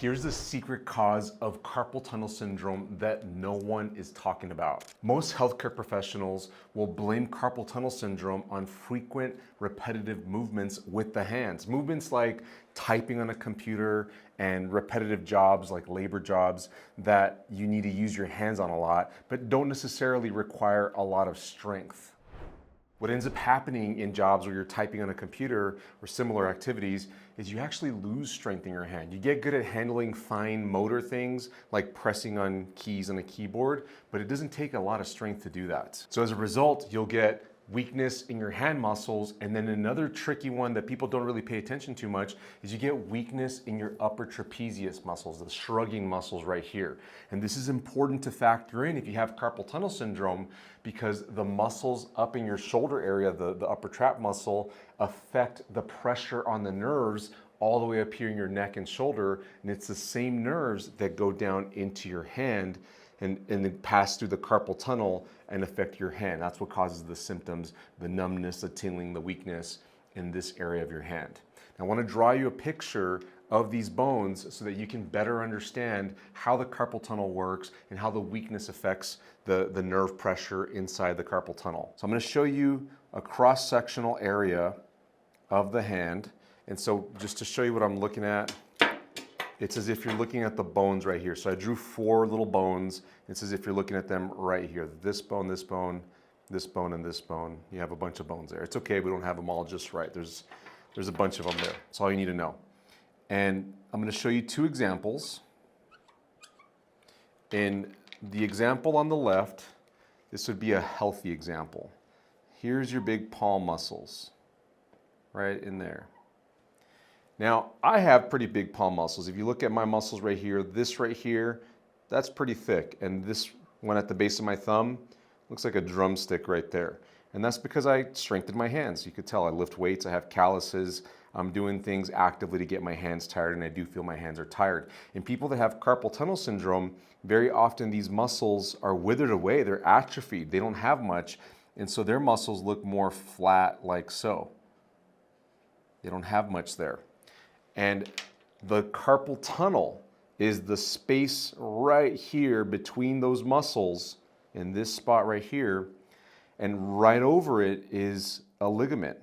Here's the secret cause of carpal tunnel syndrome that no one is talking about. Most healthcare professionals will blame carpal tunnel syndrome on frequent repetitive movements with the hands. Movements like typing on a computer and repetitive jobs like labor jobs that you need to use your hands on a lot, but don't necessarily require a lot of strength. What ends up happening in jobs where you're typing on a computer or similar activities is you actually lose strength in your hand. You get good at handling fine motor things like pressing on keys on a keyboard, but it doesn't take a lot of strength to do that. So as a result, you'll get weakness in your hand muscles, and then another tricky one that people don't really pay attention to much is you get weakness in your upper trapezius muscles, the shrugging muscles right here. And this is important to factor in if you have carpal tunnel syndrome, because the muscles up in your shoulder area, the upper trap muscle, affect the pressure on the nerves all the way up here in your neck and shoulder, and it's the same nerves that go down into your hand and then pass through the carpal tunnel and affect your hand. That's what causes the symptoms, the numbness, the tingling, the weakness in this area of your hand. Now, I want to draw you a picture of these bones so that you can better understand how the carpal tunnel works and how the weakness affects the nerve pressure inside the carpal tunnel. So I'm going to show you a cross-sectional area of the hand. And so just to show you what I'm looking at, it's as if you're looking at the bones right here. So I drew 4 little bones. It's as if you're looking at them right here. This bone, this bone, this bone, and this bone. You have a bunch of bones there. It's okay, we don't have them all just right. There's a bunch of them there. That's all you need to know. And I'm going to show you 2 examples. In the example on the left, this would be a healthy example. Here's your big palm muscles, right in there. Now, I have pretty big palm muscles. If you look at my muscles right here, this right here, that's pretty thick. And this one at the base of my thumb looks like a drumstick right there. And that's because I strengthened my hands. You could tell I lift weights, I have calluses, I'm doing things actively to get my hands tired, and I do feel my hands are tired. In people that have carpal tunnel syndrome, very often these muscles are withered away, they're atrophied, they don't have much, and so their muscles look more flat like so. They don't have much there. And the carpal tunnel is the space right here between those muscles in this spot right here, and right over it is a ligament.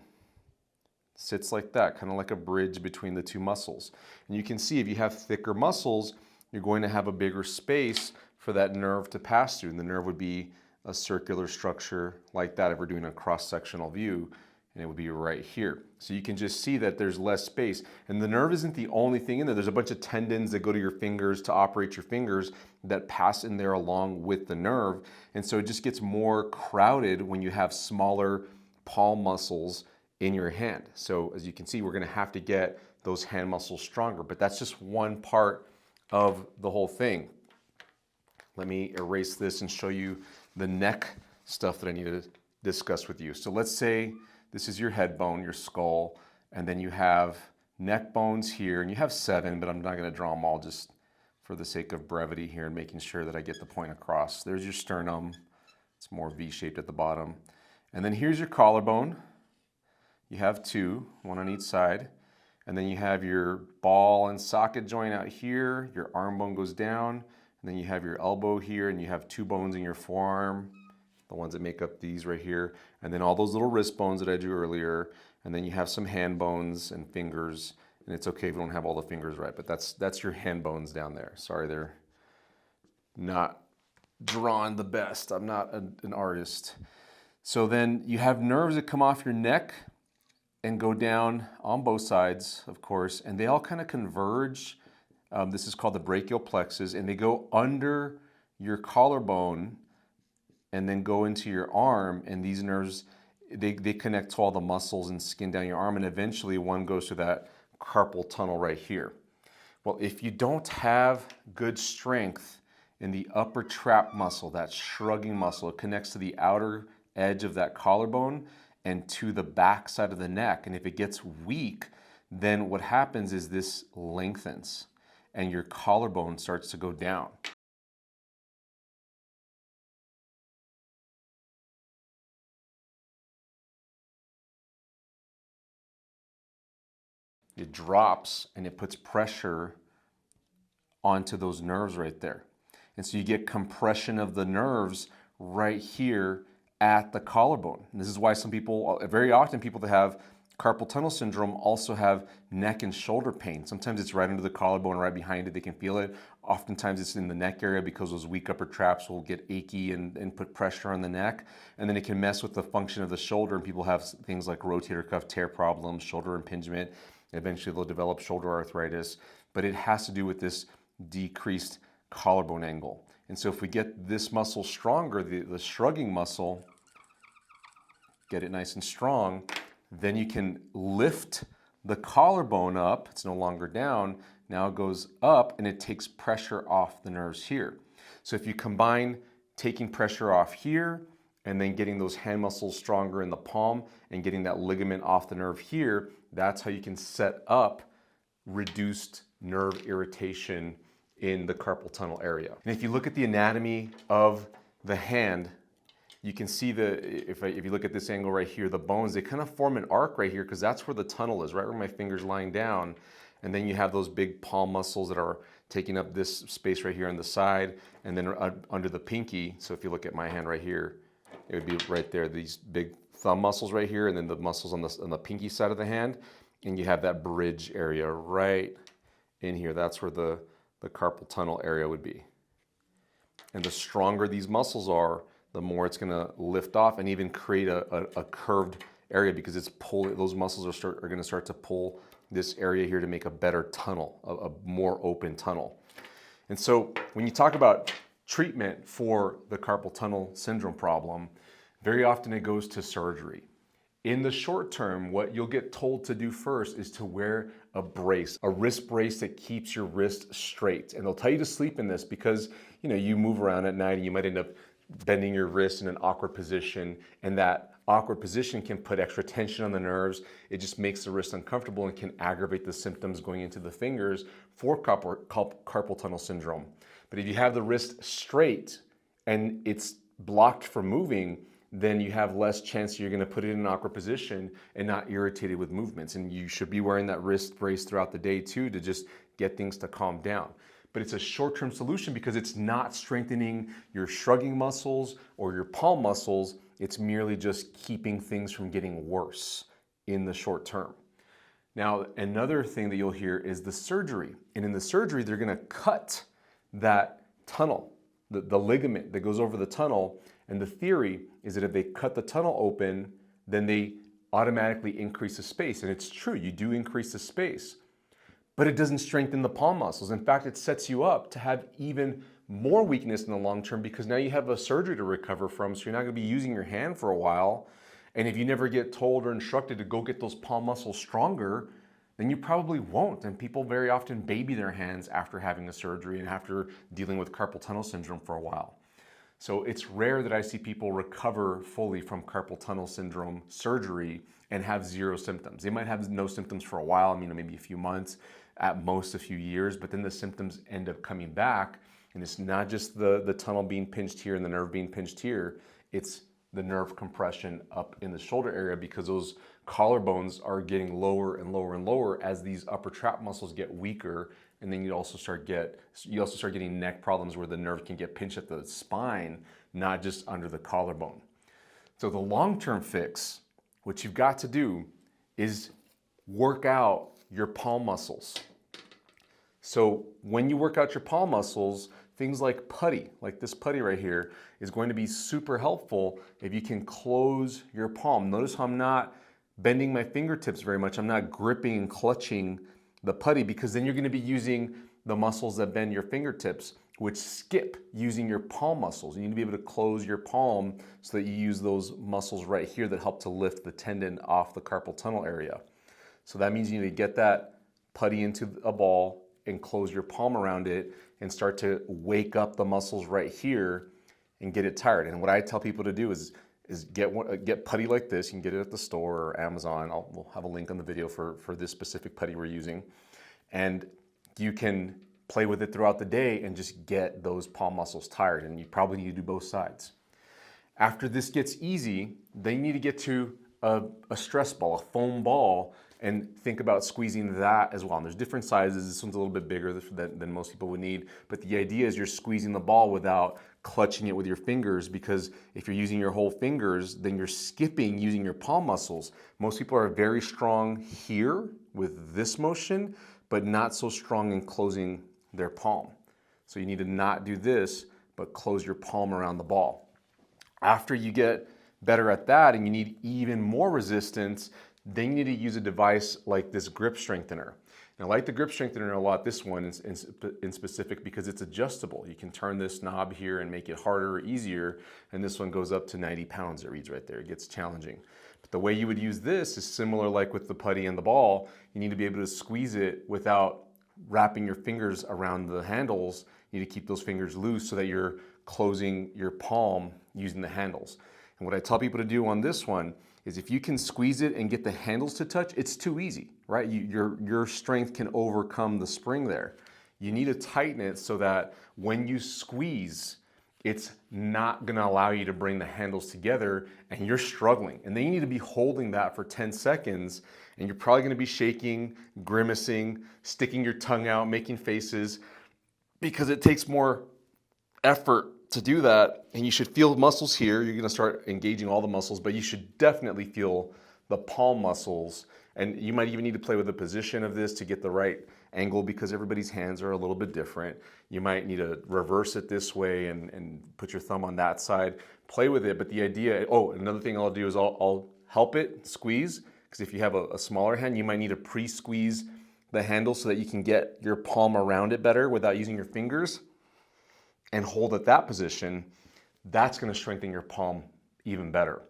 Sits like that, kind of like a bridge between the 2 muscles. And you can see if you have thicker muscles, you're going to have a bigger space for that nerve to pass through. And the nerve would be a circular structure like that if we're doing a cross-sectional view, and it would be right here. So you can just see that there's less space. And the nerve isn't the only thing in there. There's a bunch of tendons that go to your fingers to operate your fingers that pass in there along with the nerve. And so it just gets more crowded when you have smaller palm muscles in your hand. So as you can see, we're going to have to get those hand muscles stronger, but that's just one part of the whole thing. Let me erase this and show you the neck stuff that I need to discuss with you. So let's say this is your head bone, your skull, and then you have neck bones here, and you have 7, but I'm not going to draw them all just for the sake of brevity here and making sure that I get the point across. There's your sternum. It's more V-shaped at the bottom. And then here's your collarbone. You have 2, one on each side. And then you have your ball and socket joint out here. Your arm bone goes down. And then you have your elbow here, and you have 2 bones in your forearm, the ones that make up these right here. And then all those little wrist bones that I drew earlier. And then you have some hand bones and fingers. And it's okay if we don't have all the fingers right, but that's your hand bones down there. Sorry, they're not drawn the best. I'm not an artist. So then you have nerves that come off your neck and go down on both sides, of course, and they all kind of converge. This is called the brachial plexus, and they go under your collarbone and then go into your arm, and these nerves, they connect to all the muscles and skin down your arm, and eventually one goes to that carpal tunnel right here. Well, if you don't have good strength in the upper trap muscle, that shrugging muscle, it connects to the outer edge of that collarbone and to the back side of the neck. And if it gets weak, then what happens is this lengthens and your collarbone starts to go down. It drops and it puts pressure onto those nerves right there. And so you get compression of the nerves right here at the collarbone. And this is why some people, very often people that have carpal tunnel syndrome also have neck and shoulder pain. Sometimes it's right under the collarbone, right behind it, they can feel it. Oftentimes it's in the neck area because those weak upper traps will get achy and put pressure on the neck. And then it can mess with the function of the shoulder, and people have things like rotator cuff tear problems, shoulder impingement. Eventually they'll develop shoulder arthritis, but it has to do with this decreased collarbone angle. And so if we get this muscle stronger, the shrugging muscle, get it nice and strong, then you can lift the collarbone up. It's no longer down. Now it goes up and it takes pressure off the nerves here. So if you combine taking pressure off here and then getting those hand muscles stronger in the palm and getting that ligament off the nerve here, that's how you can set up reduced nerve irritation in the carpal tunnel area. And if you look at the anatomy of the hand, you can see if you look at this angle right here, the bones, they kind of form an arc right here because that's where the tunnel is, right where my finger's lying down. And then you have those big palm muscles that are taking up this space right here on the side and then under the pinky. So if you look at my hand right here, it would be right there, these big thumb muscles right here, and then the muscles on the pinky side of the hand. And you have that bridge area right in here. That's where the carpal tunnel area would be. And the stronger these muscles are, the more it's going to lift off and even create a curved area because it's those muscles are going to start to pull this area here to make a better tunnel, a more open tunnel. And so when you talk about treatment for the carpal tunnel syndrome problem, very often it goes to surgery. In the short term, what you'll get told to do first is to wear a brace, a wrist brace that keeps your wrist straight. And they'll tell you to sleep in this because, you know, you move around at night and you might end up bending your wrist in an awkward position, and that awkward position can put extra tension on the nerves. It just makes the wrist uncomfortable and can aggravate the symptoms going into the fingers for carpal tunnel syndrome. But if you have the wrist straight and it's blocked from moving, then you have less chance you're going to put it in an awkward position and not irritated with movements. And you should be wearing that wrist brace throughout the day too to just get things to calm down. But it's a short-term solution because it's not strengthening your shrugging muscles or your palm muscles. It's merely just keeping things from getting worse in the short term. Now, another thing that you'll hear is the surgery. And in the surgery, they're going to cut that tunnel, the ligament that goes over the tunnel. And the theory is that if they cut the tunnel open, then they automatically increase the space. And it's true, you do increase the space. But it doesn't strengthen the palm muscles. In fact, it sets you up to have even more weakness in the long term because now you have a surgery to recover from, so you're not going to be using your hand for a while. And if you never get told or instructed to go get those palm muscles stronger, then you probably won't. And people very often baby their hands after having a surgery and after dealing with carpal tunnel syndrome for a while. So it's rare that I see people recover fully from carpal tunnel syndrome surgery and have zero symptoms. They might have no symptoms for a while, maybe a few months, at most a few years, but then the symptoms end up coming back. And it's not just the tunnel being pinched here and the nerve being pinched here, it's the nerve compression up in the shoulder area because those collarbones are getting lower and lower and lower as these upper trap muscles get weaker. And then you also start getting neck problems where the nerve can get pinched at the spine, not just under the collarbone. So the long-term fix, what you've got to do is work out your palm muscles. So when you work out your palm muscles, things like putty, like this putty right here, is going to be super helpful if you can close your palm. Notice how I'm not bending my fingertips very much. I'm not gripping and clutching the putty because then you're going to be using the muscles that bend your fingertips, which skip using your palm muscles. You need to be able to close your palm so that you use those muscles right here that help to lift the tendon off the carpal tunnel area. So that means you need to get that putty into a ball and close your palm around it and start to wake up the muscles right here and get it tired. And what I tell people to do is get putty like this. You can get it at the store or Amazon. We'll have a link on the video for this specific putty we're using. And you can play with it throughout the day and just get those palm muscles tired. And you probably need to do both sides. After this gets easy, they need to get to a stress ball, a foam ball, and think about squeezing that as well. And there's different sizes. This one's a little bit bigger than most people would need, but the idea is you're squeezing the ball without clutching it with your fingers, because if you're using your whole fingers, then you're skipping using your palm muscles. Most people are very strong here with this motion, but not so strong in closing their palm. So you need to not do this, but close your palm around the ball. After you get better at that and you need even more resistance, then you need to use a device like this grip strengthener. And I like the grip strengthener a lot, this one in specific, because it's adjustable. You can turn this knob here and make it harder or easier, and this one goes up to 90 pounds, it reads right there. It gets challenging. But the way you would use this is similar like with the putty and the ball. You need to be able to squeeze it without wrapping your fingers around the handles. You need to keep those fingers loose so that you're closing your palm using the handles. And what I tell people to do on this one is if you can squeeze it and get the handles to touch, it's too easy, right? Your strength can overcome the spring there. You need to tighten it so that when you squeeze, it's not gonna allow you to bring the handles together and you're struggling. And then you need to be holding that for 10 seconds and you're probably gonna be shaking, grimacing, sticking your tongue out, making faces, because it takes more effort to do that, and you should feel muscles here. You're gonna start engaging all the muscles, but you should definitely feel the palm muscles, and you might even need to play with the position of this to get the right angle because everybody's hands are a little bit different. You might need to reverse it this way and put your thumb on that side. Play with it, but the idea, another thing I'll do is I'll help it squeeze, because if you have a smaller hand, you might need to pre-squeeze the handle so that you can get your palm around it better without using your fingers, and hold at that position. That's gonna strengthen your palm even better.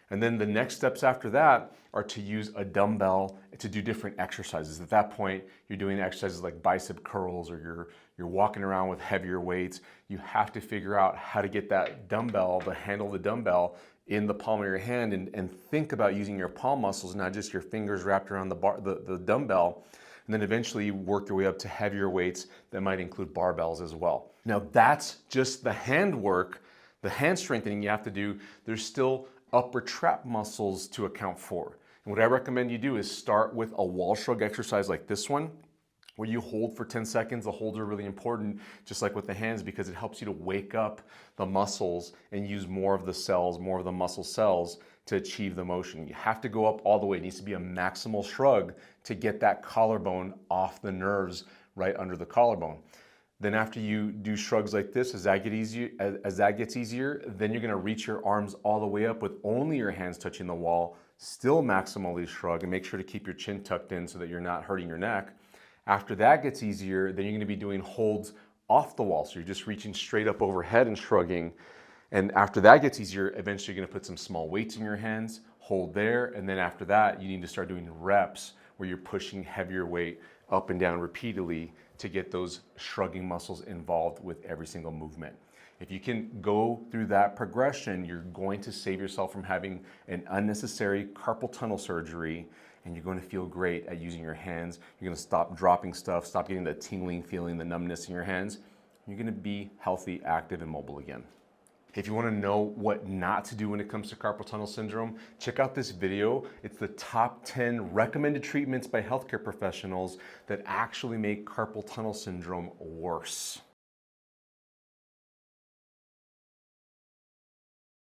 And then the next steps after that are to use a dumbbell to do different exercises. At that point, you're doing exercises like bicep curls, or you're walking around with heavier weights. You have to figure out how to get that dumbbell, the handle of the dumbbell, in the palm of your hand, and think about using your palm muscles, not just your fingers wrapped around the dumbbell. And then eventually work your way up to heavier weights that might include barbells as well. Now that's just the hand work, the hand strengthening you have to do. There's still upper trap muscles to account for. And what I recommend you do is start with a wall shrug exercise like this one, where you hold for 10 seconds. The holds are really important, just like with the hands, because it helps you to wake up the muscles and use more of the cells, more of the muscle cells to achieve the motion. You have to go up all the way. It needs to be a maximal shrug to get that collarbone off the nerves right under the collarbone. Then after you do shrugs like this, as that gets easier, then you're gonna reach your arms all the way up with only your hands touching the wall, still maximally shrug, and make sure to keep your chin tucked in so that you're not hurting your neck. After that gets easier, then you're gonna be doing holds off the wall. So you're just reaching straight up overhead and shrugging. And after that gets easier, eventually you're gonna put some small weights in your hands, hold there, and then after that, you need to start doing reps where you're pushing heavier weight up and down repeatedly to get those shrugging muscles involved with every single movement. If you can go through that progression, you're going to save yourself from having an unnecessary carpal tunnel surgery, and you're going to feel great at using your hands. You're going to stop dropping stuff, stop getting the tingling feeling, the numbness in your hands. You're going to be healthy, active, and mobile again. If you want to know what not to do when it comes to carpal tunnel syndrome, check out this video. It's the top 10 recommended treatments by healthcare professionals that actually make carpal tunnel syndrome worse.